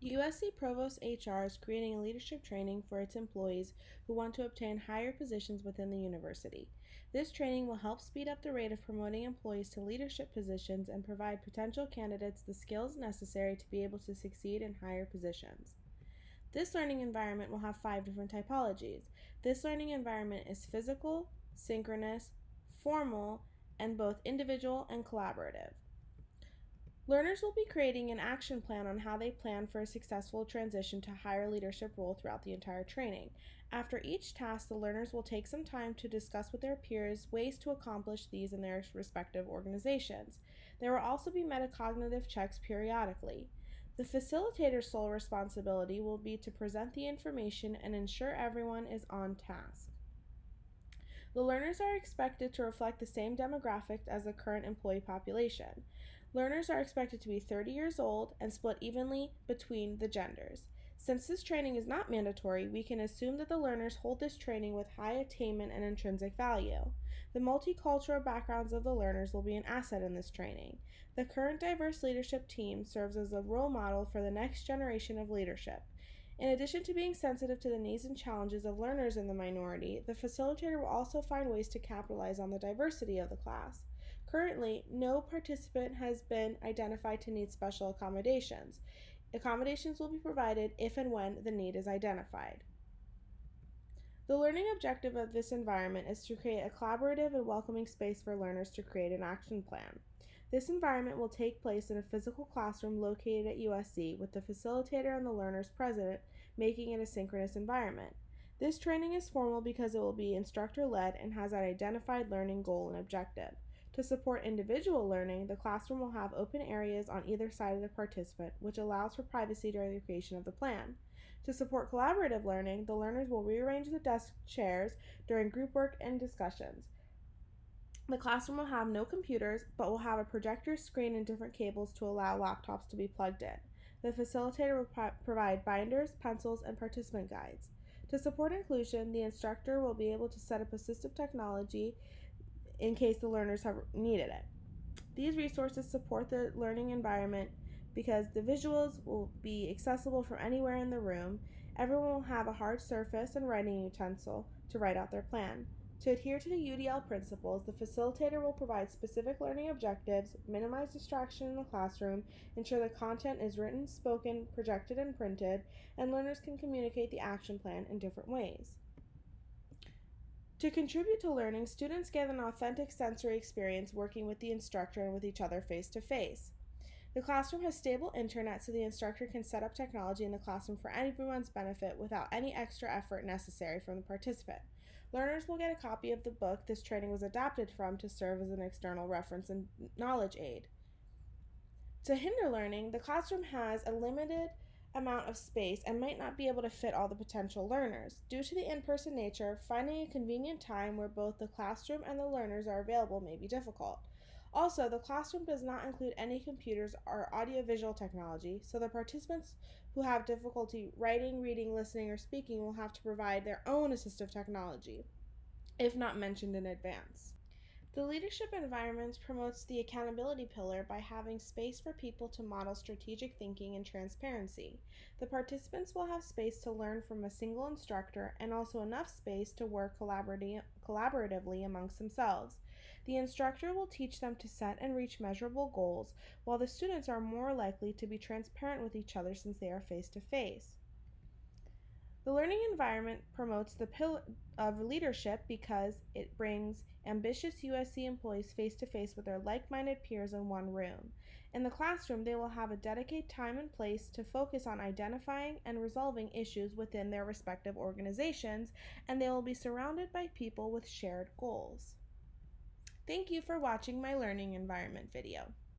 USC Provost HR is creating a leadership training for its employees who want to obtain higher positions within the university. This training will help speed up the rate of promoting employees to leadership positions and provide potential candidates the skills necessary to be able to succeed in higher positions. This learning environment will have 5 different typologies. This learning environment is physical, synchronous, formal, and both individual and collaborative. Learners will be creating an action plan on how they plan for a successful transition to a higher leadership role throughout the entire training. After each task, the learners will take some time to discuss with their peers ways to accomplish these in their respective organizations. There will also be metacognitive checks periodically. The facilitator's sole responsibility will be to present the information and ensure everyone is on task. The learners are expected to reflect the same demographics as the current employee population. Learners are expected to be 30 years old and split evenly between the genders. Since this training is not mandatory, we can assume that the learners hold this training with high attainment and intrinsic value. The multicultural backgrounds of the learners will be an asset in this training. The current diverse leadership team serves as a role model for the next generation of leadership. In addition to being sensitive to the needs and challenges of learners in the minority, the facilitator will also find ways to capitalize on the diversity of the class. Currently, no participant has been identified to need special accommodations. Accommodations will be provided if and when the need is identified. The learning objective of this environment is to create a collaborative and welcoming space for learners to create an action plan. This environment will take place in a physical classroom located at USC with the facilitator and the learners present, making it a synchronous environment. This training is formal because it will be instructor-led and has an identified learning goal and objective. To support individual learning, the classroom will have open areas on either side of the participant, which allows for privacy during the creation of the plan. To support collaborative learning, the learners will rearrange the desk chairs during group work and discussions. The classroom will have no computers, but will have a projector screen and different cables to allow laptops to be plugged in. The facilitator will provide binders, pencils, and participant guides. To support inclusion, the instructor will be able to set up assistive technology in case the learners have needed it. These resources support the learning environment because the visuals will be accessible from anywhere in the room. Everyone will have a hard surface and writing utensil to write out their plan. To adhere to the UDL principles, the facilitator will provide specific learning objectives, minimize distraction in the classroom, ensure the content is written, spoken, projected, and printed, and learners can communicate the action plan in different ways. To contribute to learning, students get an authentic sensory experience working with the instructor and with each other face to face. The classroom has stable internet so the instructor can set up technology in the classroom for everyone's benefit without any extra effort necessary from the participant. Learners will get a copy of the book this training was adapted from to serve as an external reference and knowledge aid. To hinder learning, the classroom has a limited amount of space and might not be able to fit all the potential learners. Due to the in-person nature, finding a convenient time where both the classroom and the learners are available may be difficult. Also, the classroom does not include any computers or audiovisual technology, so the participants who have difficulty writing, reading, listening, or speaking will have to provide their own assistive technology, if not mentioned in advance. The leadership environment promotes the accountability pillar by having space for people to model strategic thinking and transparency. The participants will have space to learn from a single instructor and also enough space to work collaboratively amongst themselves. The instructor will teach them to set and reach measurable goals, while the students are more likely to be transparent with each other since they are face to face. The learning environment promotes the pillar of leadership because it brings ambitious USC employees face to face with their like-minded peers in one room. In the classroom, they will have a dedicated time and place to focus on identifying and resolving issues within their respective organizations, and they will be surrounded by people with shared goals. Thank you for watching my learning environment video.